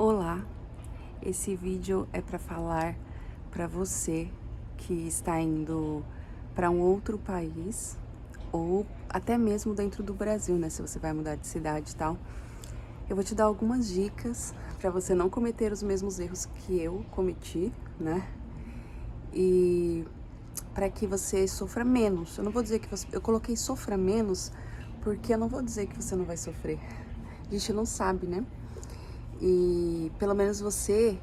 Olá, esse vídeo é para falar para você que está indo para um outro país ou até mesmo dentro do Brasil, né? Se você vai mudar de cidade e tal. Eu vou te dar algumas dicas para você não cometer os mesmos erros que eu cometi, né? E para que você sofra menos. Eu não vou dizer que você... Eu coloquei sofra menos porque eu não vou dizer que você não vai sofrer. A gente não sabe, né? E pelo menos você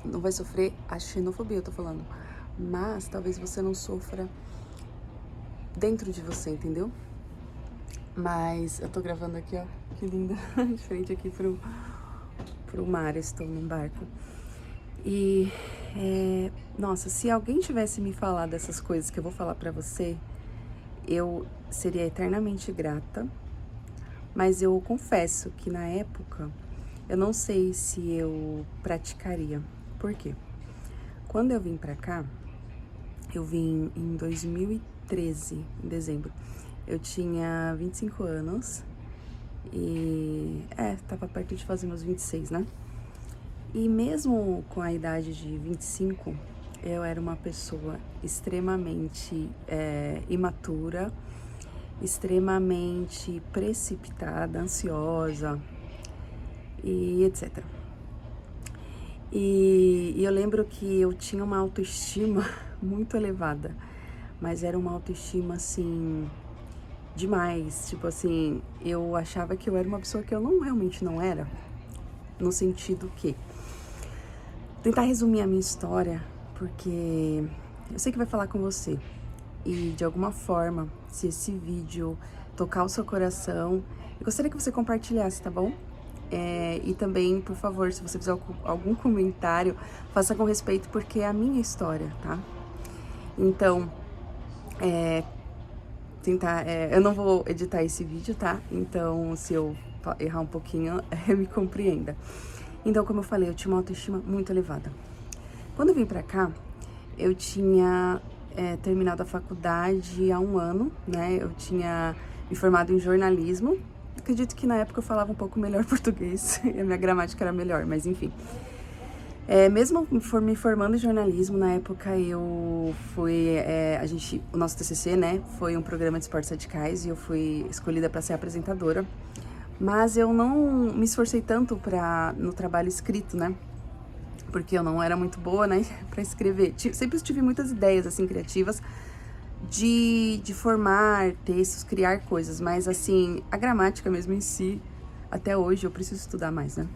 não vai sofrer a xenofobia, eu tô falando. Mas talvez você não sofra dentro de você, entendeu? Mas eu tô gravando aqui, ó, que linda, de frente aqui pro mar, estou num barco. E, nossa, se alguém tivesse me falado dessas coisas que eu vou falar pra você, eu seria eternamente grata. Mas eu confesso que na época eu não sei se eu praticaria. Por quê? Quando eu vim pra cá, eu vim em 2013, em dezembro. Eu tinha 25 anos e, tava perto de fazer meus 26, né? E mesmo com a idade de 25, eu era uma pessoa extremamente imatura, extremamente precipitada, ansiosa e etc. E eu lembro que eu tinha uma autoestima muito elevada, mas era uma autoestima assim demais, tipo assim, eu achava que eu era uma pessoa que eu realmente não era, no sentido que tentar resumir a minha história, porque eu sei que vai falar com você e de alguma forma, se esse vídeo tocar o seu coração, eu gostaria que você compartilhasse, tá bom? E também, por favor, se você fizer algum comentário, faça com respeito, porque é a minha história, tá? Então, eu não vou editar esse vídeo, tá? Então, se eu errar um pouquinho, me compreenda. Então, como eu falei, eu tinha uma autoestima muito elevada. Quando eu vim pra cá, eu tinha terminado a faculdade há um ano, né? Eu tinha me formado em jornalismo. Acredito que na época eu falava um pouco melhor português, e a minha gramática era melhor, mas enfim. Mesmo me formando em jornalismo, na época eu fui, o nosso TCC, né, foi um programa de esportes radicais e eu fui escolhida para ser apresentadora, mas eu não me esforcei tanto no trabalho escrito, né, porque eu não era muito boa, né, para escrever. Sempre tive muitas ideias, assim, criativas de formar textos, criar coisas, mas, assim, a gramática mesmo em si, até hoje eu preciso estudar mais, né,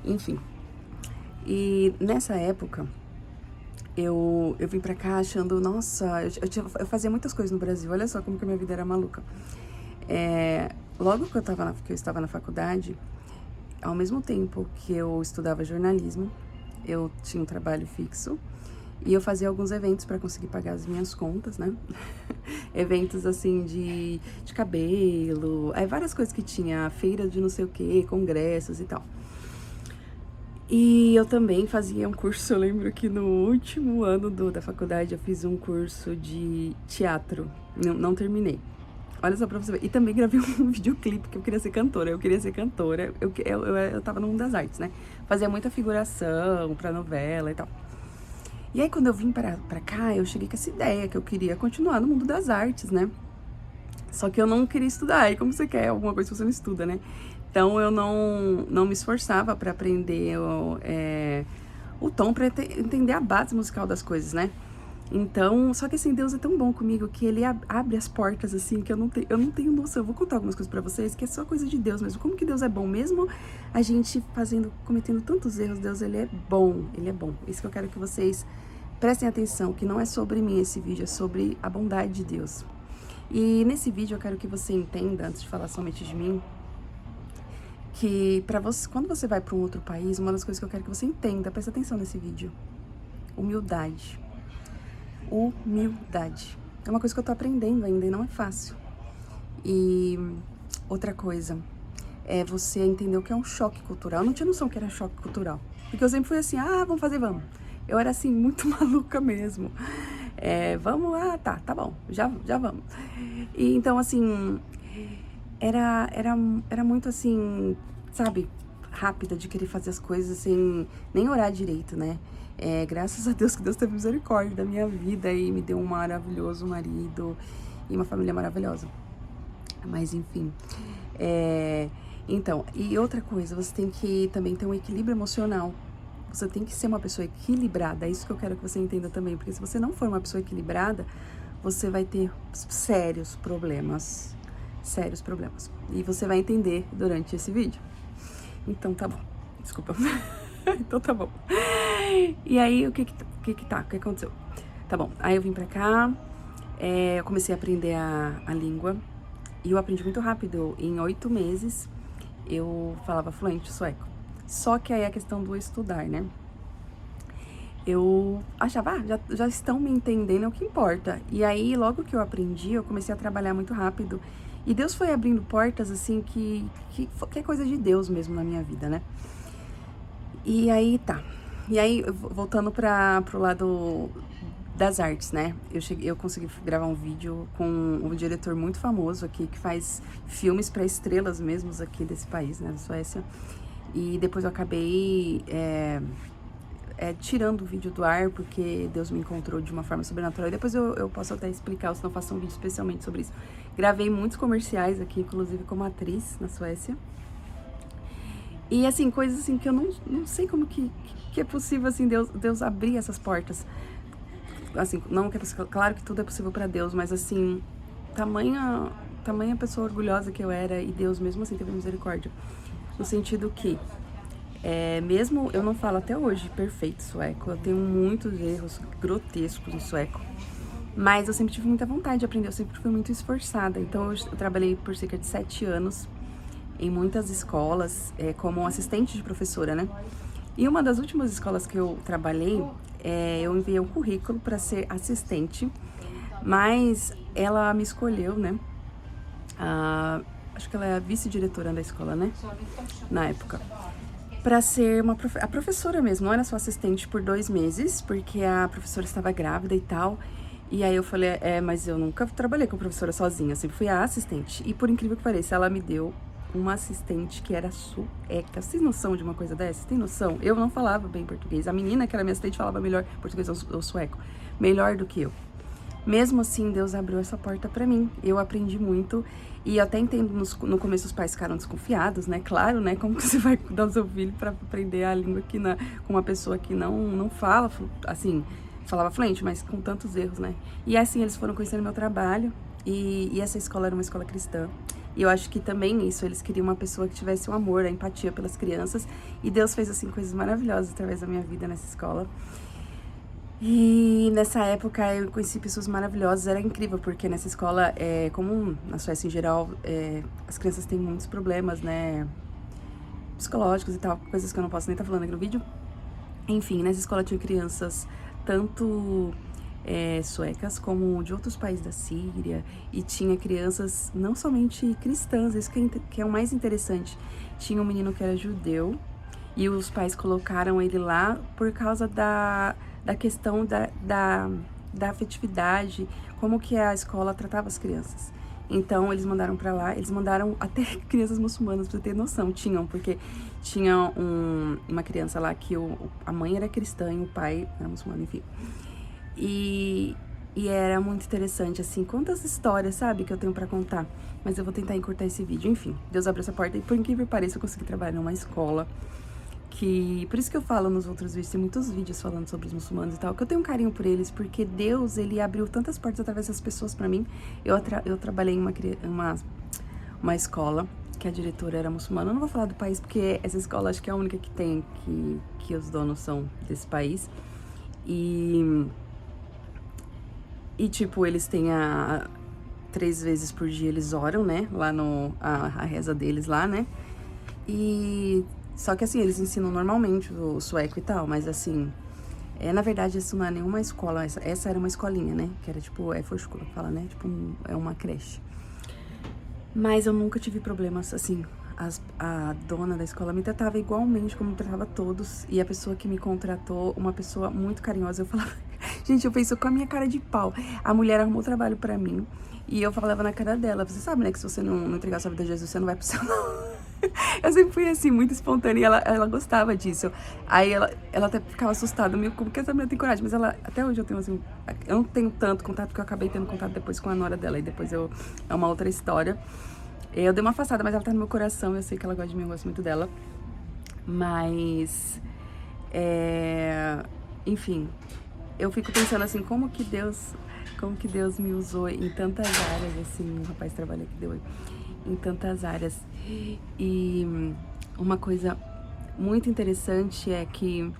enfim. E nessa época, eu vim pra cá achando, nossa, eu fazia muitas coisas no Brasil, olha só como que a minha vida era maluca. Logo que eu estava na faculdade, ao mesmo tempo que eu estudava jornalismo, eu tinha um trabalho fixo e eu fazia alguns eventos para conseguir pagar as minhas contas, né? Eventos assim de cabelo, várias coisas que tinha, feira de não sei o que, congressos e tal. E eu também fazia um curso, eu lembro que no último ano da faculdade eu fiz um curso de teatro, não terminei. Olha só pra você ver. E também gravei um videoclipe, que eu queria ser cantora. Eu tava no mundo das artes, né? Fazia muita figuração pra novela e tal. E aí quando eu vim pra cá, eu cheguei com essa ideia que eu queria continuar no mundo das artes, né? Só que eu não queria estudar, e como você quer alguma coisa que você não estuda, né? Então eu não me esforçava para aprender o tom, para entender a base musical das coisas, né? Então, só que assim, Deus é tão bom comigo que ele abre as portas assim, que eu não tenho noção. Eu vou contar algumas coisas pra vocês, que é só coisa de Deus mesmo. Como que Deus é bom, mesmo a gente cometendo tantos erros, Deus, ele é bom, ele é bom. Isso que eu quero que vocês prestem atenção, que não é sobre mim esse vídeo, é sobre a bondade de Deus. E nesse vídeo eu quero que você entenda, antes de falar somente de mim, que quando você vai para um outro país, uma das coisas que eu quero que você entenda, presta atenção nesse vídeo, humildade. Humildade. É uma coisa que eu tô aprendendo ainda e não é fácil. E outra coisa, é você entender o que é um choque cultural. Eu não tinha noção que era choque cultural, porque eu sempre fui assim, vamos. Eu era assim, muito maluca mesmo. Vamos, tá bom, já vamos. E então, assim, era muito assim, sabe, rápida de querer fazer as coisas sem nem orar direito, né? Graças a Deus que Deus teve misericórdia da minha vida e me deu um maravilhoso marido e uma família maravilhosa. Mas enfim, então, e outra coisa, você tem que também ter um equilíbrio emocional. Você tem que ser uma pessoa equilibrada, é isso que eu quero que você entenda também, porque se você não for uma pessoa equilibrada, você vai ter sérios problemas, e você vai entender durante esse vídeo. Então tá bom, desculpa, então tá bom. E aí, o que aconteceu? Tá bom, aí eu vim pra cá, eu comecei a aprender a língua, e eu aprendi muito rápido, em 8 meses eu falava fluente sueco. Só que aí a questão do estudar, né? Eu achava, já estão me entendendo, é o que importa. E aí, logo que eu aprendi, eu comecei a trabalhar muito rápido. E Deus foi abrindo portas, assim, que é coisa de Deus mesmo na minha vida, né? E aí, tá. E aí, voltando pro lado das artes, né? Eu consegui gravar um vídeo com um diretor muito famoso aqui, que faz filmes para estrelas mesmos aqui desse país, né? Da Suécia. E depois eu acabei tirando o vídeo do ar, porque Deus me encontrou de uma forma sobrenatural. E depois eu posso até explicar, ou se não faço um vídeo especialmente sobre isso. Gravei muitos comerciais aqui, inclusive como atriz na Suécia. E assim, coisas assim que eu não sei como que é possível, assim, Deus abrir essas portas. Assim, não que é possível, claro que tudo é possível pra Deus, mas assim, tamanha pessoa orgulhosa que eu era, e Deus mesmo assim teve misericórdia. No sentido que, mesmo eu não falo até hoje perfeito sueco, eu tenho muitos erros grotescos no sueco, mas eu sempre tive muita vontade de aprender, eu sempre fui muito esforçada. Então eu trabalhei por cerca de 7 anos em muitas escolas, como assistente de professora, né? E uma das últimas escolas que eu trabalhei, eu enviei um currículo para ser assistente, mas ela me escolheu, né? Acho que ela é a vice-diretora da escola, né? Na época. Para ser a professora mesmo, não era só assistente por 2 meses, porque a professora estava grávida e tal. E aí eu falei, mas eu nunca trabalhei com professora sozinha, sempre fui a assistente. E por incrível que pareça, ela me deu uma assistente que era sueca. Vocês têm noção de uma coisa dessa? Tem noção? Eu não falava bem português. A menina que era minha assistente falava melhor português ou sueco. Melhor do que eu. Mesmo assim, Deus abriu essa porta pra mim. Eu aprendi muito. E eu até entendo, no começo os pais ficaram desconfiados, né? Claro, né? Como que você vai dar o seu filho pra aprender a língua com uma pessoa que não fala, assim, falava fluente, mas com tantos erros, né? E assim, eles foram conhecendo meu trabalho. E essa escola era uma escola cristã. E eu acho que também isso, eles queriam uma pessoa que tivesse o amor, a empatia pelas crianças. E Deus fez, assim, coisas maravilhosas através da minha vida nessa escola. E nessa época eu conheci pessoas maravilhosas, era incrível, porque nessa escola, como na Suécia em geral, as crianças têm muitos problemas, né, psicológicos e tal, coisas que eu não posso nem estar falando aqui no vídeo. Enfim, nessa escola tinha crianças tanto suecas como de outros países da Síria, e tinha crianças não somente cristãs, isso que é o mais interessante. Tinha um menino que era judeu, e os pais colocaram ele lá por causa da questão da afetividade, como que a escola tratava as crianças. Então, eles mandaram pra lá, eles mandaram até crianças muçulmanas, pra você ter noção, porque tinha uma criança lá que a mãe era cristã e o pai era muçulmano, enfim. E era muito interessante, assim, quantas histórias, sabe, que eu tenho pra contar. Mas eu vou tentar encurtar esse vídeo, enfim. Deus abriu essa porta e, por incrível que pareça, eu consegui trabalhar numa escola por isso que eu falo nos outros vídeos, tem muitos vídeos falando sobre os muçulmanos e tal, que eu tenho um carinho por eles, porque Deus, ele abriu tantas portas através dessas pessoas pra mim. Eu trabalhei em uma escola, que a diretora era muçulmana. Eu não vou falar do país, porque essa escola acho que é a única que tem, que os donos são desse país. E tipo, eles têm 3 vezes por dia eles oram, né, lá a reza deles lá, né, só que assim, eles ensinam normalmente o sueco e tal, mas assim, na verdade isso não é nenhuma escola, essa era uma escolinha, né, que era tipo, förskola que fala, né, tipo, é uma creche. Mas eu nunca tive problemas, assim, a dona da escola me tratava igualmente como me tratava todos, e a pessoa que me contratou, uma pessoa muito carinhosa, eu falava, gente, eu penso com a minha cara de pau, a mulher arrumou trabalho pra mim, e eu falava na cara dela, você sabe, né, que se você não entregar sua vida a Jesus, você não vai pro céu, não. Eu sempre fui assim, muito espontânea, e ela gostava disso. Aí ela até ficava assustada, meio como que essa mulher tem coragem, mas ela, até hoje eu tenho assim, eu não tenho tanto contato, porque eu acabei tendo contato depois com a nora dela, e depois é uma outra história. Eu dei uma afastada, mas ela tá no meu coração, eu sei que ela gosta de mim, eu gosto muito dela. Mas, enfim, eu fico pensando assim, como que Deus me usou em tantas áreas, assim, o rapaz trabalha aqui deu em tantas áreas. E uma coisa muito interessante é que,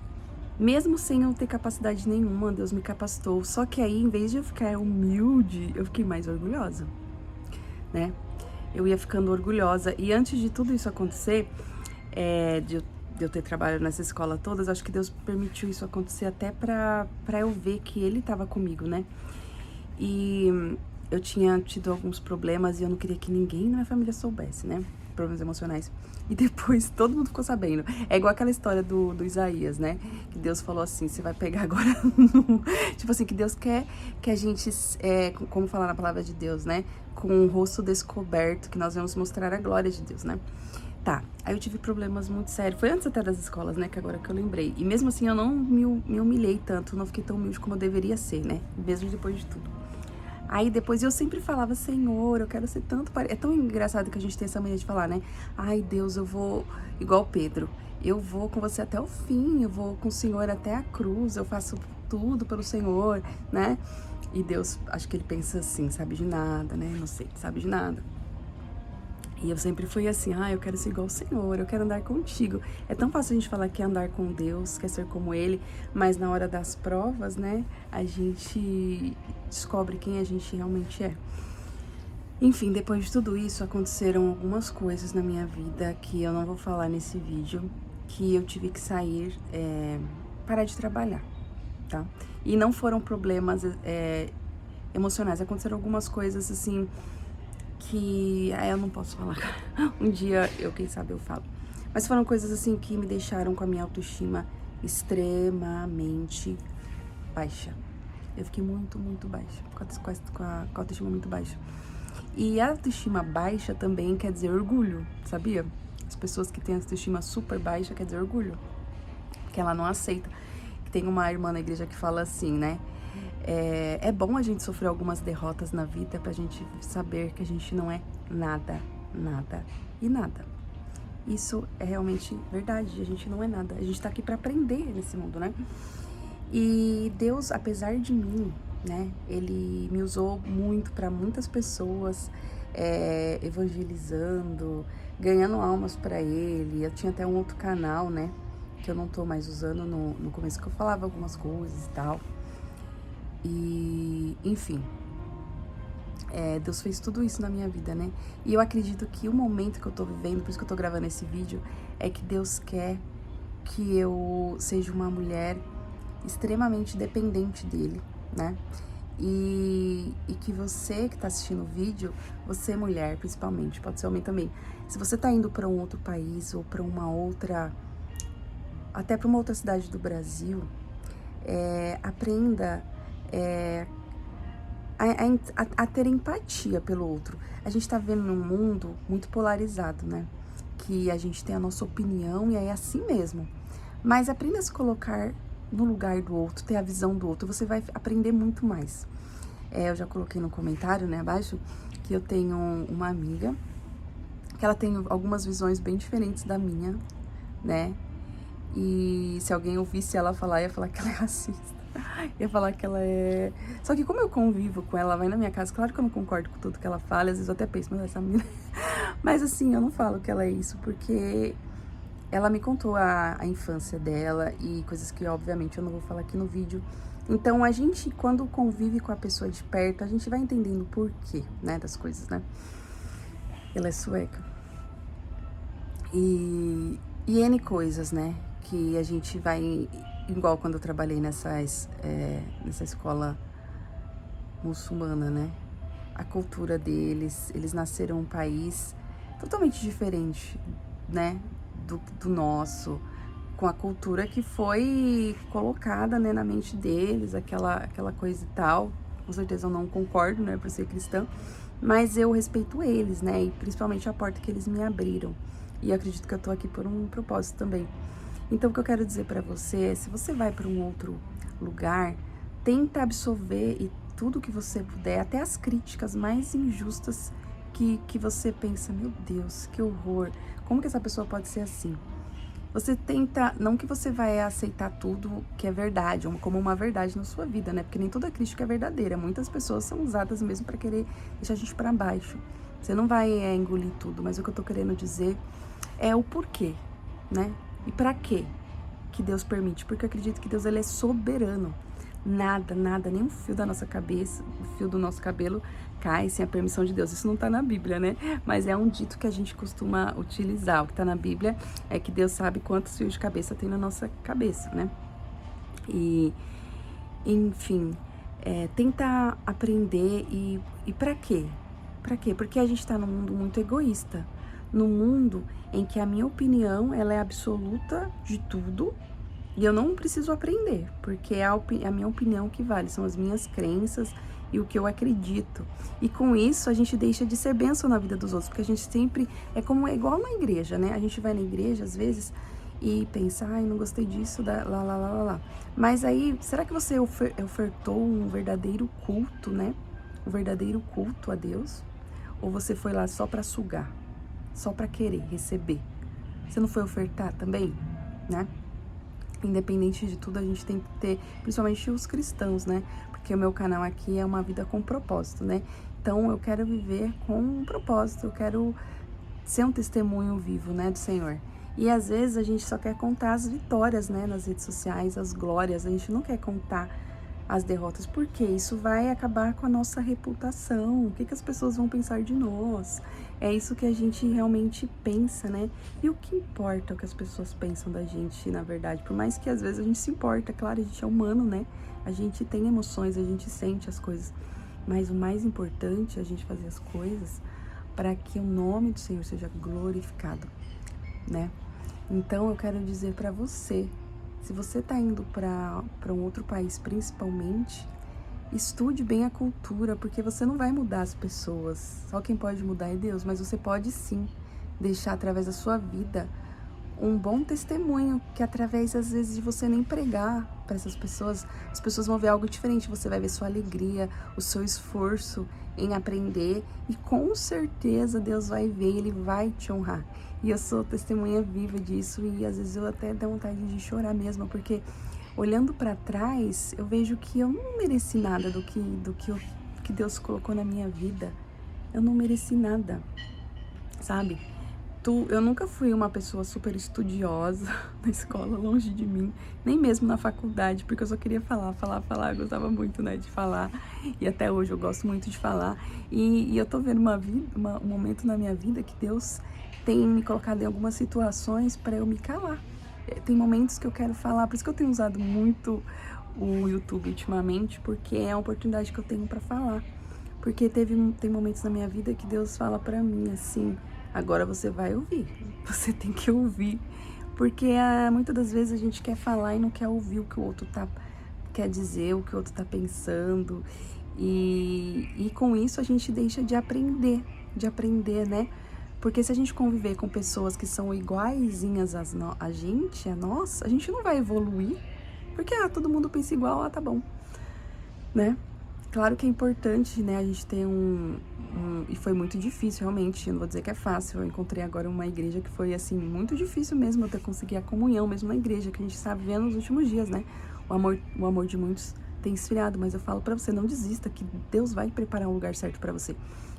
mesmo sem eu ter capacidade nenhuma, Deus me capacitou. Só que aí, em vez de eu ficar humilde, eu fiquei mais orgulhosa, né? Eu ia ficando orgulhosa. E antes de tudo isso acontecer, de eu ter trabalho nessa escola todas, acho que Deus permitiu isso acontecer até pra eu ver que Ele estava comigo, né? E eu tinha tido alguns problemas e eu não queria que ninguém na minha família soubesse, né? Problemas emocionais. E depois todo mundo ficou sabendo. É igual aquela história do Isaías, né? Que Deus falou assim, você vai pegar agora no... Tipo assim, que Deus quer que a gente, como falar na palavra de Deus, né? Com o rosto descoberto, que nós vamos mostrar a glória de Deus, né? Tá, aí eu tive problemas muito sérios. Foi antes até das escolas, né? Que agora que eu lembrei. E mesmo assim eu não me humilhei tanto, não fiquei tão humilde como eu deveria ser, né? Mesmo depois de tudo. Aí depois eu sempre falava, Senhor, eu quero ser tanto... É tão engraçado que a gente tem essa mania de falar, né? Ai, Deus, eu vou... Igual Pedro. Eu vou com você até o fim, eu vou com o Senhor até a cruz, eu faço tudo pelo Senhor, né? E Deus, acho que ele pensa assim, sabe de nada, né? Não sei, sabe de nada. E eu sempre fui assim, eu quero ser igual ao Senhor, eu quero andar contigo. É tão fácil a gente falar que é andar com Deus, quer ser como Ele, mas na hora das provas, né, a gente descobre quem a gente realmente é. Enfim, depois de tudo isso, aconteceram algumas coisas na minha vida que eu não vou falar nesse vídeo, que eu tive que sair, parar de trabalhar, tá? E não foram problemas emocionais, aconteceram algumas coisas assim que eu não posso falar. Um dia quem sabe eu falo. Mas foram coisas assim que me deixaram com a minha autoestima extremamente baixa. Eu fiquei muito, muito baixa, com a autoestima muito baixa. E a autoestima baixa também quer dizer orgulho, sabia? As pessoas que têm a autoestima super baixa quer dizer orgulho, porque ela não aceita. Tem uma irmã na igreja que fala assim, né? É bom a gente sofrer algumas derrotas na vida pra gente saber que a gente não é nada, nada e nada. Isso é realmente verdade, a gente não é nada. A gente tá aqui pra aprender nesse mundo, né? E Deus, apesar de mim, né? Ele me usou muito pra muitas pessoas, evangelizando, ganhando almas pra Ele. Eu tinha até um outro canal, né? Que eu não tô mais usando no começo, que eu falava algumas coisas e tal. E, enfim, Deus fez tudo isso na minha vida, né? E eu acredito que o momento que eu tô vivendo, por isso que eu tô gravando esse vídeo, é que Deus quer que eu seja uma mulher extremamente dependente dele, né? E que você que tá assistindo o vídeo, você mulher principalmente, pode ser homem também, se você tá indo pra um outro país ou pra uma outra, até pra uma outra cidade do Brasil, aprenda a ter empatia pelo outro. A gente tá vendo num mundo muito polarizado, né? Que a gente tem a nossa opinião e é assim mesmo. Mas aprenda a se colocar no lugar do outro, ter a visão do outro, você vai aprender muito mais. Eu já coloquei no comentário, né, abaixo, que eu tenho uma amiga, que ela tem algumas visões bem diferentes da minha, né? E se alguém ouvisse ela falar, ia falar que ela é racista. Ia falar que ela é... Só que como eu convivo com ela, vai na minha casa, claro que eu não concordo com tudo que ela fala, às vezes eu até penso, mas essa menina... Mas assim, eu não falo que ela é isso, porque ela me contou a infância dela e coisas que, obviamente, eu não vou falar aqui no vídeo. Então, a gente, quando convive com a pessoa de perto, a gente vai entendendo o porquê, né, das coisas, né? Ela é sueca. E N coisas, né, que a gente vai... Igual quando eu trabalhei nessa escola muçulmana, né? A cultura deles, eles nasceram em um país totalmente diferente, né? Do nosso, com a cultura que foi colocada, né, na mente deles, aquela coisa e tal. Com certeza eu não concordo, né, por ser cristã, mas eu respeito eles, né? E principalmente a porta que eles me abriram. E eu acredito que eu tô aqui por um propósito também. Então, o que eu quero dizer pra você é, se você vai pra um outro lugar, tenta absorver e tudo que você puder, até as críticas mais injustas que você pensa, meu Deus, que horror, como que essa pessoa pode ser assim? Você tenta, não que você vai aceitar tudo que é verdade, como uma verdade na sua vida, né? Porque nem toda crítica é verdadeira. Muitas pessoas são usadas mesmo para querer deixar a gente para baixo. Você não vai engolir tudo, mas o que eu tô querendo dizer é o porquê, né? E para quê que Deus permite? Porque eu acredito que Deus, ele é soberano. Nada, nem um fio da nossa cabeça, o fio do nosso cabelo cai sem a permissão de Deus. Isso não tá na Bíblia, né? Mas é um dito que a gente costuma utilizar. O que tá na Bíblia é que Deus sabe quantos fios de cabeça tem na nossa cabeça, né? E, enfim, tentar aprender e pra quê? Pra quê? Porque a gente tá num mundo muito egoísta. Num mundo em que a minha opinião, ela é absoluta de tudo. E eu não preciso aprender, porque é a minha opinião que vale, são as minhas crenças e o que eu acredito. E com isso a gente deixa de ser bênção na vida dos outros, porque a gente sempre é igual na igreja, né? A gente vai na igreja às vezes e pensa, ai, não gostei disso, lá. Mas aí, será que você ofertou um verdadeiro culto, né? Um verdadeiro culto a Deus? Ou você foi lá só para sugar, só para querer receber? Você não foi ofertar também, né? Independente de tudo, a gente tem que ter, principalmente os cristãos, né? Porque o meu canal aqui é uma vida com propósito, né? Então, eu quero viver com um propósito, eu quero ser um testemunho vivo, né, do Senhor. E às vezes a gente só quer contar as vitórias, né, nas redes sociais, as glórias, a gente não quer contar as derrotas, porque isso vai acabar com a nossa reputação, o que as pessoas vão pensar de nós, é isso que a gente realmente pensa, né, e o que importa o que as pessoas pensam da gente, na verdade, por mais que às vezes a gente se importa, claro, a gente é humano, né, a gente tem emoções, a gente sente as coisas, mas o mais importante é a gente fazer as coisas para que o nome do Senhor seja glorificado, né, então eu quero dizer para você, se você está indo para um outro país, principalmente, estude bem a cultura, porque você não vai mudar as pessoas. Só quem pode mudar é Deus, mas você pode sim deixar através da sua vida um bom testemunho, que através, às vezes, de você nem pregar para essas pessoas, as pessoas vão ver algo diferente, você vai ver sua alegria, o seu esforço em aprender, e com certeza Deus vai ver, Ele vai te honrar. E eu sou testemunha viva disso, e às vezes eu até dou vontade de chorar mesmo, porque olhando para trás, eu vejo que eu não mereci nada do que Deus colocou na minha vida. Eu não mereci nada, sabe? Eu nunca fui uma pessoa super estudiosa na escola, longe de mim, nem mesmo na faculdade, porque eu só queria falar, eu gostava muito, né, de falar, e até hoje eu gosto muito de falar, e eu tô vendo um momento na minha vida que Deus tem me colocado em algumas situações para eu me calar. Tem momentos que eu quero falar, por isso que eu tenho usado muito o YouTube ultimamente, porque é a oportunidade que eu tenho para falar, porque tem momentos na minha vida que Deus fala para mim assim, agora você vai ouvir, você tem que ouvir, porque muitas das vezes a gente quer falar e não quer ouvir o que o outro quer dizer, o que o outro tá pensando, e com isso a gente deixa de aprender, né? Porque se a gente conviver com pessoas que são iguaizinhas a nós, a gente não vai evoluir, porque todo mundo pensa igual, tá bom, né? Claro que é importante, né, a gente ter e foi muito difícil, realmente, eu não vou dizer que é fácil, eu encontrei agora uma igreja que foi, assim, muito difícil mesmo, eu ter conseguido a comunhão mesmo na igreja, que a gente está vivendo nos últimos dias, né, o amor de muitos tem esfriado, mas eu falo pra você, não desista, que Deus vai preparar um lugar certo pra você.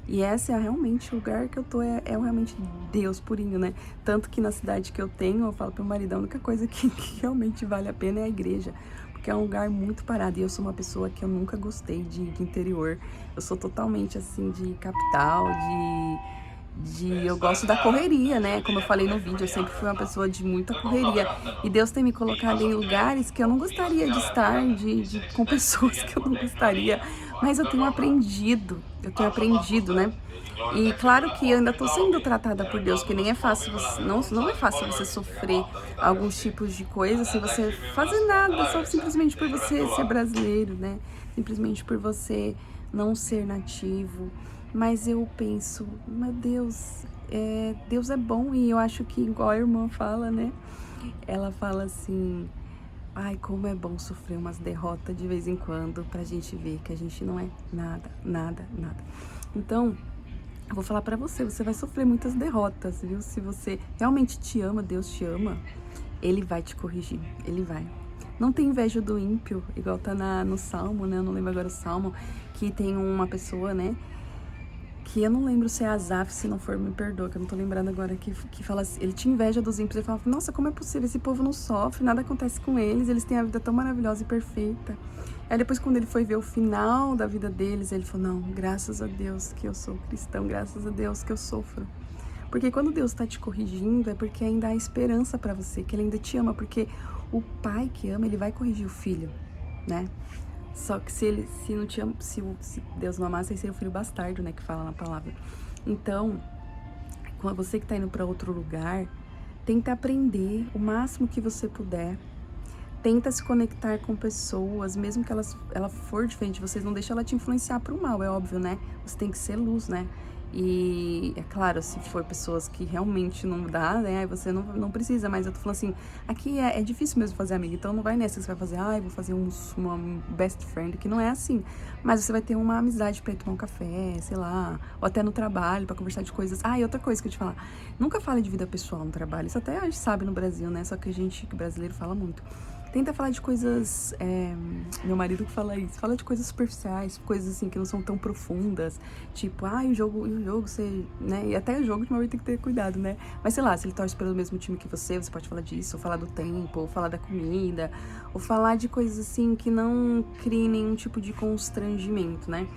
E esse é realmente o lugar que eu tô, é realmente Deus purinho, né? Tanto que na cidade que eu tenho, eu falo pro marido, a única coisa que realmente vale a pena é a igreja, porque é um lugar muito parado, e eu sou uma pessoa que eu nunca gostei de interior, eu sou totalmente, assim, de capital, eu gosto da correria, né? Como eu falei no vídeo, eu sempre fui uma pessoa de muita correria. E Deus tem me colocado em lugares que eu não gostaria de estar, com pessoas que eu não gostaria. Mas eu tenho aprendido, né? E claro que eu ainda estou sendo tratada por Deus, que nem é fácil, não é fácil você sofrer alguns tipos de coisas sem você fazer nada, só simplesmente por você ser brasileiro, né? Simplesmente por você não ser nativo. Mas eu penso, meu Deus, Deus é bom, e eu acho que, igual a irmã fala, né? Ela fala assim, ai, como é bom sofrer umas derrotas de vez em quando pra gente ver que a gente não é nada, nada, nada. Então, eu vou falar pra você, você vai sofrer muitas derrotas, viu? Se você realmente te ama, Deus te ama, Ele vai te corrigir, Ele vai. Não tem inveja do ímpio, igual tá no Salmo, né? Eu não lembro agora o Salmo, que tem uma pessoa, né? Que eu não lembro se é Asaf, se não for, me perdoa, que eu não tô lembrando agora, que fala assim, ele tinha inveja dos ímpios, ele falava, nossa, como é possível, esse povo não sofre, nada acontece com eles têm a vida tão maravilhosa e perfeita. Aí depois, quando ele foi ver o final da vida deles, ele falou, não, graças a Deus que eu sou cristão, graças a Deus que eu sofro. Porque quando Deus tá te corrigindo, é porque ainda há esperança pra você, que Ele ainda te ama, porque o pai que ama, ele vai corrigir o filho, né? Só que se não te ama, se Deus não amasse, aí seria o filho bastardo, né, que fala na palavra. Então, quando você que tá indo pra outro lugar, tenta aprender o máximo que você puder. Tenta se conectar com pessoas, mesmo que ela for diferente de vocês, não deixa ela te influenciar pro mal, é óbvio, né? Você tem que ser luz, né? E, é claro, se for pessoas que realmente não dá, né? Aí você não precisa, mas eu tô falando assim, aqui é difícil mesmo fazer amiga, então não vai nessa que você vai fazer, vou fazer uma best friend, que não é assim. Mas você vai ter uma amizade pra ir tomar um café, sei lá, ou até no trabalho, pra conversar de coisas. E outra coisa que eu te falar, nunca fale de vida pessoal no trabalho, isso até a gente sabe no Brasil, né? Só que que brasileiro fala muito. Tenta falar de coisas, meu marido que fala isso, fala de coisas superficiais, coisas assim que não são tão profundas, tipo, o jogo, você, né, e até o jogo de uma vez tem que ter cuidado, né, mas sei lá, se ele torce pelo mesmo time que você pode falar disso, ou falar do tempo, ou falar da comida, ou falar de coisas assim que não criem nenhum tipo de constrangimento, né,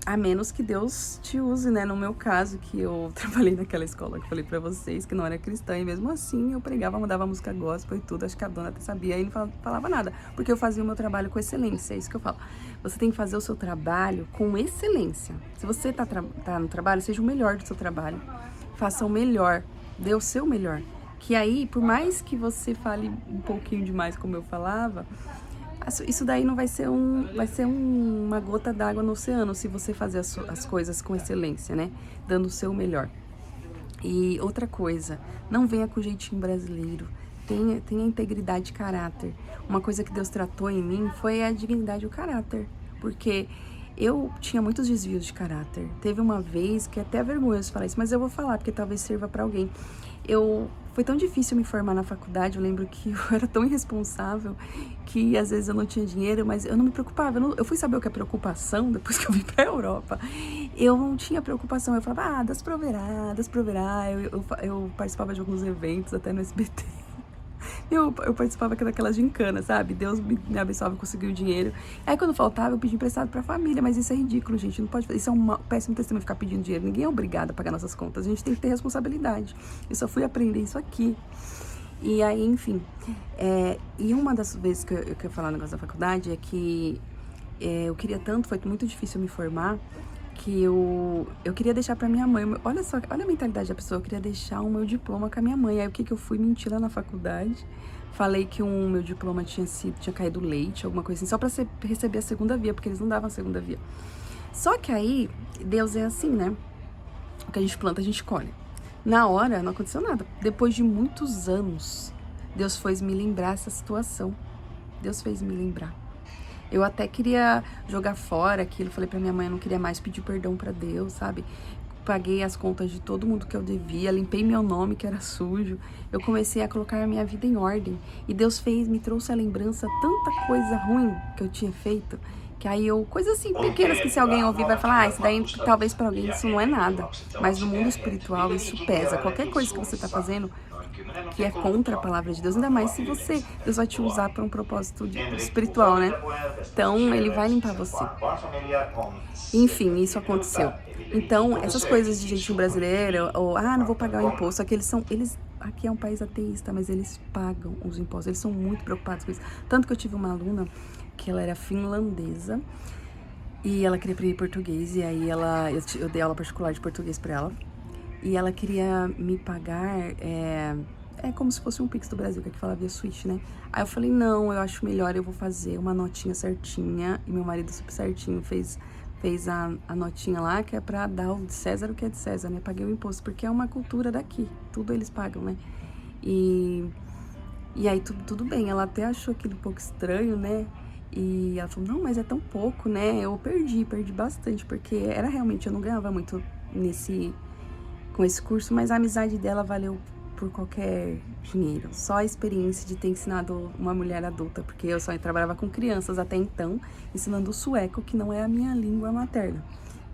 a menos que Deus te use, né? No meu caso, que eu trabalhei naquela escola que eu falei pra vocês, que não era cristã, e mesmo assim eu pregava, mandava música gospel e tudo, acho que a dona até sabia, e não falava nada, porque eu fazia o meu trabalho com excelência, é isso que eu falo. Você tem que fazer o seu trabalho com excelência. Se você tá no trabalho, seja o melhor do seu trabalho. Faça o melhor, dê o seu melhor. Que aí, por mais que você fale um pouquinho demais, como eu falava, isso daí não vai ser uma gota d'água no oceano se você fazer as coisas com excelência, né? Dando o seu melhor. E outra coisa, não venha com o jeitinho brasileiro. Tenha integridade de caráter. Uma coisa que Deus tratou em mim foi a dignidade e o caráter. Porque eu tinha muitos desvios de caráter. Teve uma vez que é até vergonhoso falar isso, mas eu vou falar porque talvez sirva pra alguém. Foi tão difícil me formar na faculdade, eu lembro que eu era tão irresponsável que às vezes eu não tinha dinheiro, mas eu não me preocupava. Eu fui saber o que é preocupação depois que eu vim pra Europa. Eu não tinha preocupação, eu falava, das proverá. Eu participava de alguns eventos, até no SBT. Eu participava daquelas gincanas, sabe? Deus me abençoava e conseguiu o dinheiro. Aí quando faltava, eu pedi emprestado pra família, mas isso é ridículo, gente. Não pode fazer. Isso é um péssimo testemunho ficar pedindo dinheiro. Ninguém é obrigado a pagar nossas contas. A gente tem que ter responsabilidade. Eu só fui aprender isso aqui. E aí, enfim. E uma das vezes que eu quero falar no negócio da faculdade é que eu queria tanto, foi muito difícil me formar, que eu queria deixar pra minha mãe. Olha só, olha a mentalidade da pessoa. Eu queria deixar o meu diploma com a minha mãe. Aí o que eu fui mentir lá na faculdade? Falei que o meu diploma tinha caído leite, alguma coisa assim, só pra receber a segunda via, porque eles não davam a segunda via. Só que aí, Deus é assim, né? O que a gente planta, a gente colhe. Na hora, não aconteceu nada. Depois de muitos anos, Deus fez me lembrar essa situação. Deus fez me lembrar. Eu até queria jogar fora aquilo, falei pra minha mãe, eu não queria mais pedir perdão pra Deus, sabe? Paguei as contas de todo mundo que eu devia, limpei meu nome que era sujo, eu comecei a colocar a minha vida em ordem. E Deus me trouxe a lembrança, tanta coisa ruim que eu tinha feito, que aí coisas assim pequenas que se alguém ouvir vai falar, isso daí talvez pra alguém isso não é nada. Mas no mundo espiritual isso pesa, qualquer coisa que você tá fazendo que é contra a palavra de Deus, ainda mais se Deus vai te usar para um propósito espiritual, né? Então, Ele vai limpar você. Enfim, isso aconteceu. Então, essas coisas de jeitinho brasileiro, ou, não vou pagar o imposto, aqui é um país ateísta, mas eles pagam os impostos, eles são muito preocupados com isso. Tanto que eu tive uma aluna, que ela era finlandesa, e ela queria aprender português, e aí eu dei aula particular de português para ela, e ela queria me pagar, como se fosse um Pix do Brasil, que aqui fala via Switch, né? Aí eu falei, não, eu acho melhor, eu vou fazer uma notinha certinha, e meu marido super certinho fez fez a notinha lá, que é pra dar o de César o que é de César, né? Paguei o imposto, porque é uma cultura daqui, tudo eles pagam, né? E aí tudo bem, ela até achou aquilo um pouco estranho, né? E ela falou, não, mas é tão pouco, né? Eu perdi bastante, porque era realmente, eu não ganhava muito com esse curso, mas a amizade dela valeu por qualquer dinheiro. Só a experiência de ter ensinado uma mulher adulta, porque eu só trabalhava com crianças até então, ensinando o sueco, que não é a minha língua materna.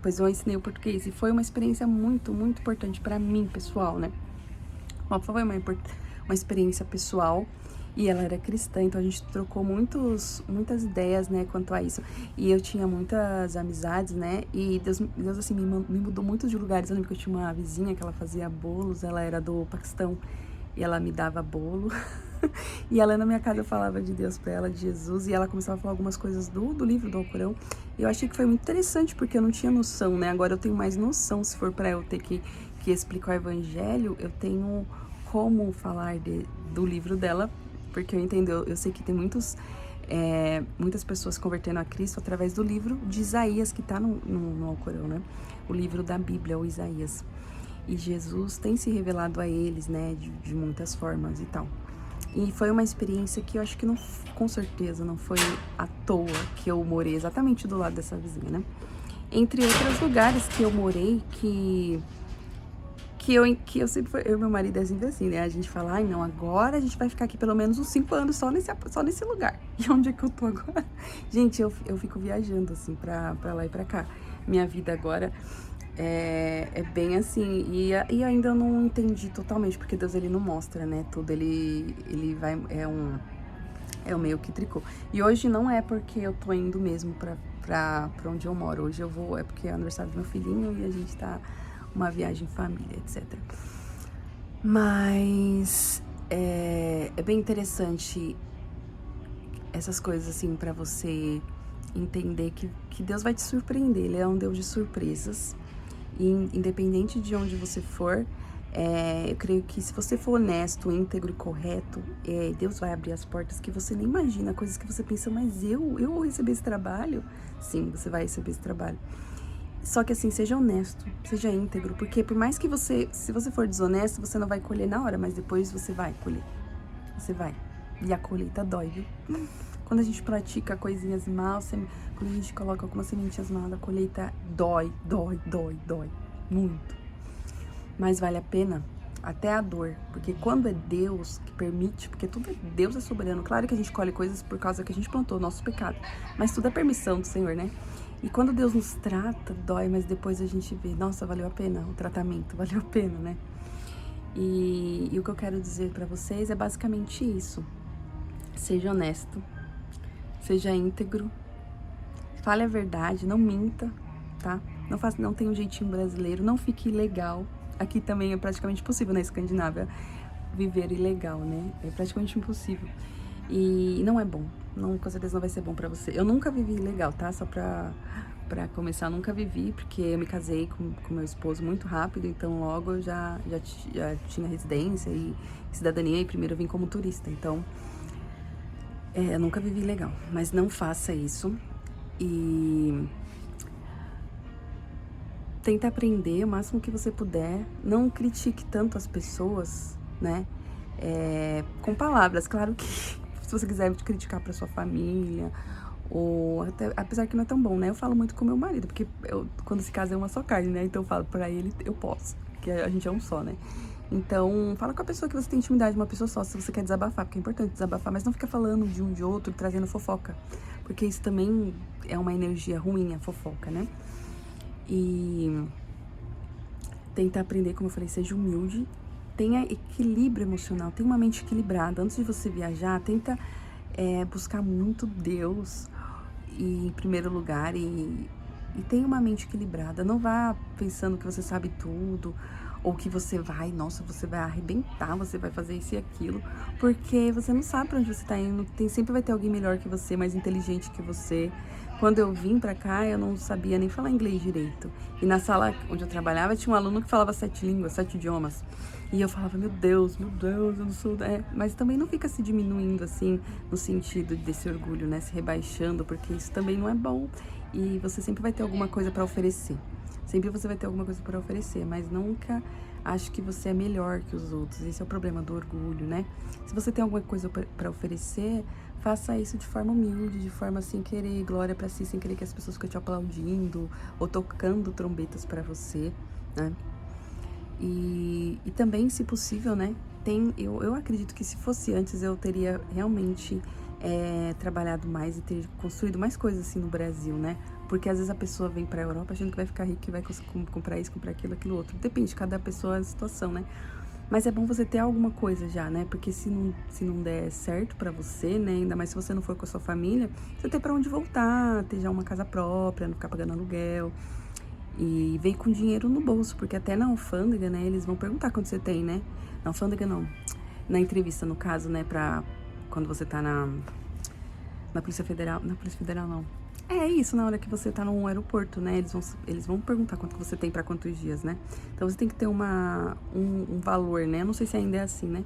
Pois eu ensinei o português e foi uma experiência muito, muito importante pra mim, pessoal, né? Foi uma experiência pessoal. E ela era cristã, então a gente trocou muitas ideias, né, quanto a isso. E eu tinha muitas amizades, né, e Deus assim, me mudou muito de lugares. Eu lembro que eu tinha uma vizinha que ela fazia bolos, ela era do Paquistão, e ela me dava bolo. E ela na minha casa, eu falava de Deus pra ela, de Jesus, e ela começava a falar algumas coisas do livro do Alcorão. E eu achei que foi muito interessante, porque eu não tinha noção, né, agora eu tenho mais noção. Se for pra eu ter que explicar o evangelho, eu tenho como falar do livro dela, porque eu sei que tem muitas pessoas convertendo a Cristo através do livro de Isaías, que tá no Alcorão, né? O livro da Bíblia, o Isaías. E Jesus tem se revelado a eles, né, de muitas formas e tal. E foi uma experiência que eu acho que não, com certeza, não foi à toa que eu morei exatamente do lado dessa vizinha, né? Entre outros lugares que eu morei, que eu sempre fui, eu e meu marido é sempre assim, né? A gente fala, ai não, agora a gente vai ficar aqui pelo menos uns 5 anos só nesse lugar. E onde é que eu tô agora? Gente, eu fico viajando, assim, pra lá e pra cá. Minha vida agora é bem assim, e ainda eu não entendi totalmente, porque Deus, ele não mostra, né? Tudo, ele vai, é um meio que tricô. E hoje não é porque eu tô indo mesmo pra onde eu moro. Hoje eu vou, é porque é aniversário do meu filhinho e a gente tá uma viagem em família, etc. Mas é bem interessante essas coisas, assim, pra você entender que Deus vai te surpreender. Ele é um Deus de surpresas. E independente de onde você for, eu creio que se você for honesto, íntegro e correto, Deus vai abrir as portas que você nem imagina, coisas que você pensa, mas eu vou receber esse trabalho? Sim, você vai receber esse trabalho. Só que assim, seja honesto, seja íntegro, porque por mais que se você for desonesto, você não vai colher na hora, mas depois você vai colher. Você vai. E a colheita dói, viu? Quando a gente pratica coisinhas mal, quando a gente coloca algumas sementinhas mal, a colheita dói muito. Mas vale a pena até a dor, porque quando é Deus que permite, porque Deus é soberano. Claro que a gente colhe coisas por causa que a gente plantou, nosso pecado, mas tudo é permissão do Senhor, né? E quando Deus nos trata, dói, mas depois a gente vê, nossa, valeu a pena o tratamento, valeu a pena, né? E o que eu quero dizer pra vocês é basicamente isso. Seja honesto, seja íntegro, fale a verdade, não minta, tá? Não tenha um jeitinho brasileiro, não fique ilegal. Aqui também é praticamente impossível na Escandinávia viver ilegal, né? É praticamente impossível. E não é bom. Não, com certeza não vai ser bom pra você. Eu nunca vivi ilegal, tá? Só pra começar, eu nunca vivi, porque eu me casei com meu esposo muito rápido, então logo eu já tinha residência e cidadania, e primeiro eu vim como turista. Então, eu nunca vivi ilegal. Mas não faça isso. E tenta aprender o máximo que você puder. Não critique tanto as pessoas, né? Com palavras, claro que se você quiser criticar pra sua família, ou até, apesar que não é tão bom, né? Eu falo muito com meu marido, porque quando se casa é uma só carne, né? Então eu falo pra ele, eu posso, porque a gente é um só, né? Então, fala com a pessoa que você tem intimidade, uma pessoa só, se você quer desabafar, porque é importante desabafar, mas não fica falando de um de outro, trazendo fofoca, porque isso também é uma energia ruim, a fofoca, né? E tenta aprender, como eu falei, seja humilde, tenha equilíbrio emocional, tenha uma mente equilibrada. Antes de você viajar, tenta buscar muito Deus em primeiro lugar e tenha uma mente equilibrada. Não vá pensando que você sabe tudo ou que você vai, nossa, você vai arrebentar, você vai fazer isso e aquilo, porque você não sabe pra onde você tá indo, sempre vai ter alguém melhor que você, mais inteligente que você. Quando eu vim pra cá, eu não sabia nem falar inglês direito. E na sala onde eu trabalhava, tinha um aluno que falava 7 línguas, 7 idiomas. E eu falava, meu Deus, eu não sou... Mas também não fica se diminuindo, assim, no sentido desse orgulho, né? Se rebaixando, porque isso também não é bom. E você sempre vai ter alguma coisa pra oferecer. Sempre você vai ter alguma coisa para oferecer, mas nunca acho que você é melhor que os outros. Esse é o problema do orgulho, né? Se você tem alguma coisa para oferecer, faça isso de forma humilde, de forma sem querer glória para si, sem querer que as pessoas fiquem te aplaudindo ou tocando trombetas para você, né? E também, se possível, né? Eu acredito que se fosse antes, eu teria realmente trabalhado mais e ter construído mais coisas assim no Brasil, né? Porque às vezes a pessoa vem pra Europa achando que vai ficar rica e vai comprar isso, comprar aquilo, aquilo outro. Depende, cada pessoa é a situação, né? Mas é bom você ter alguma coisa já, né? Porque se não der certo pra você, né? Ainda mais se você não for com a sua família, você ter pra onde voltar, ter já uma casa própria, não ficar pagando aluguel. E vem com dinheiro no bolso, porque até na alfândega, né? Eles vão perguntar quanto você tem, né? Na alfândega não. Na entrevista, no caso, né? Pra quando você tá na Polícia Federal. Na Polícia Federal, não. É isso, na hora que você tá no aeroporto, né? Eles vão perguntar quanto você tem pra quantos dias, né? Então você tem que ter um valor, né? Eu não sei se ainda é assim, né?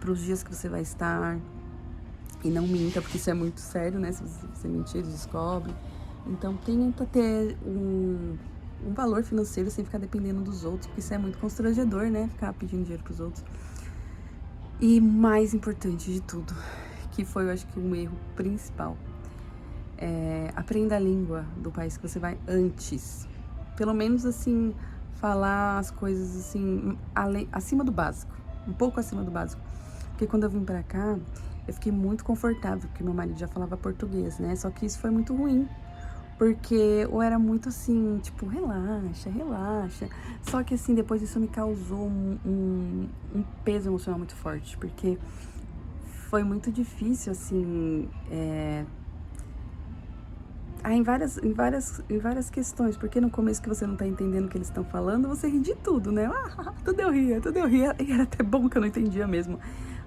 Pros dias que você vai estar. E não minta, porque isso é muito sério, né? Se você mentir, eles descobrem. Então tenta ter um valor financeiro sem ficar dependendo dos outros, porque isso é muito constrangedor, né? Ficar pedindo dinheiro pros outros. E mais importante de tudo, que foi, eu acho que um erro principal, aprenda a língua do país que você vai antes. Pelo menos, assim, falar as coisas, assim, acima do básico. Um pouco acima do básico. Porque quando eu vim pra cá, eu fiquei muito confortável, porque meu marido já falava português, né? Só que isso foi muito ruim. Porque eu era muito assim, tipo, relaxa, relaxa. Só que assim, depois isso me causou um peso emocional muito forte. Porque foi muito difícil, assim, em várias questões, porque no começo que você não tá entendendo o que eles estão falando, você ri de tudo, né? Tudo eu ria, e era até bom que eu não entendia mesmo.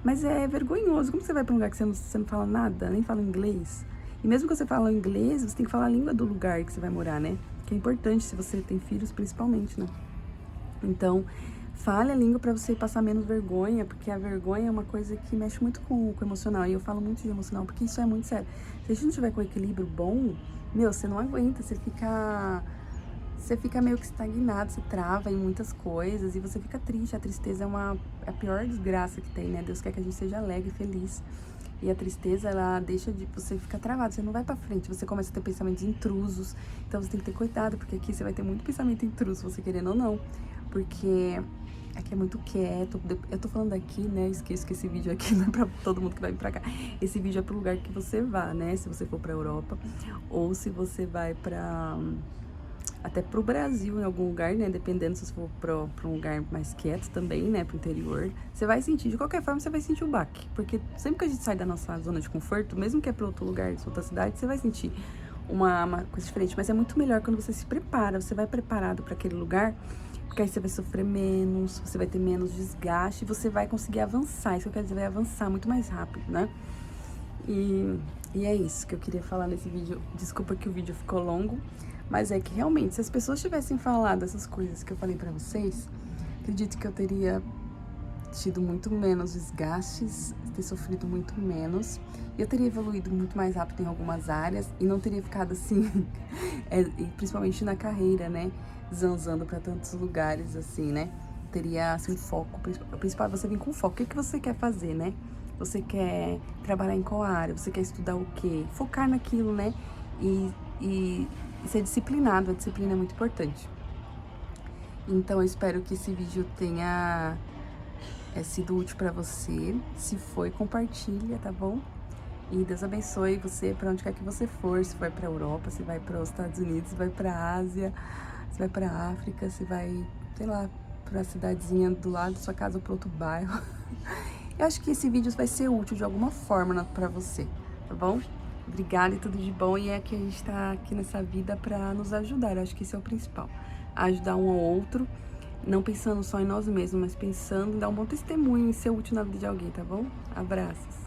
Mas é vergonhoso, como você vai pra um lugar que você não fala nada, nem fala inglês? E mesmo que você fala inglês, você tem que falar a língua do lugar que você vai morar, né? Que é importante se você tem filhos, principalmente, né? Então, fale a língua pra você passar menos vergonha, porque a vergonha é uma coisa que mexe muito com o emocional. E eu falo muito de emocional, porque isso é muito sério. Se a gente não tiver com equilíbrio bom, meu, você não aguenta, você fica meio que estagnado, você trava em muitas coisas e você fica triste. A tristeza é a pior desgraça que tem, né? Deus quer que a gente seja alegre, feliz. E a tristeza, ela deixa de você ficar travado, você não vai pra frente, você começa a ter pensamentos intrusos. Então você tem que ter cuidado, porque aqui você vai ter muito pensamento intruso, você querendo ou não. Porque aqui é muito quieto. Eu tô falando aqui, né? Esqueço que esse vídeo aqui não é pra todo mundo que vai vir pra cá. Esse vídeo é pro lugar que você vá, né? Se você for pra Europa, ou se você vai até pro Brasil, em algum lugar, né? Dependendo se você for pra um lugar mais quieto também, né? Pro interior. Você vai sentir, de qualquer forma, você vai sentir o baque. Porque sempre que a gente sai da nossa zona de conforto, mesmo que é pra outro lugar, outra cidade, você vai sentir uma coisa diferente. Mas é muito melhor quando você se prepara, você vai preparado pra aquele lugar, porque aí você vai sofrer menos, você vai ter menos desgaste, você vai conseguir avançar. Isso que eu quero dizer, vai avançar muito mais rápido, né? E é isso que eu queria falar nesse vídeo. Desculpa que o vídeo ficou longo, mas é que realmente, se as pessoas tivessem falado essas coisas que eu falei pra vocês, acredito que eu teria tido muito menos desgastes, ter sofrido muito menos, e eu teria evoluído muito mais rápido em algumas áreas, e não teria ficado assim, e principalmente na carreira, né, zanzando pra tantos lugares, assim, né, teria, assim, foco. O principal é você vir com foco. O que você quer fazer, né? Você quer trabalhar em qual área? Você quer estudar o quê? Focar naquilo, né? E ser disciplinado. A disciplina é muito importante. Então, eu espero que esse vídeo tenha sido útil pra você. Se foi, compartilha, tá bom? E Deus abençoe você pra onde quer que você for. Se vai pra Europa, se vai para os Estados Unidos, se vai pra Ásia, se vai pra África, se vai, sei lá, pra cidadezinha do lado da sua casa ou pra outro bairro. Eu acho que esse vídeo vai ser útil de alguma forma pra você, tá bom? Obrigada e tudo de bom. E é que a gente tá aqui nessa vida pra nos ajudar. Eu acho que esse é o principal. Ajudar um ao outro. Não pensando só em nós mesmos, mas pensando em dar um bom testemunho, em ser útil na vida de alguém, tá bom? Abraços!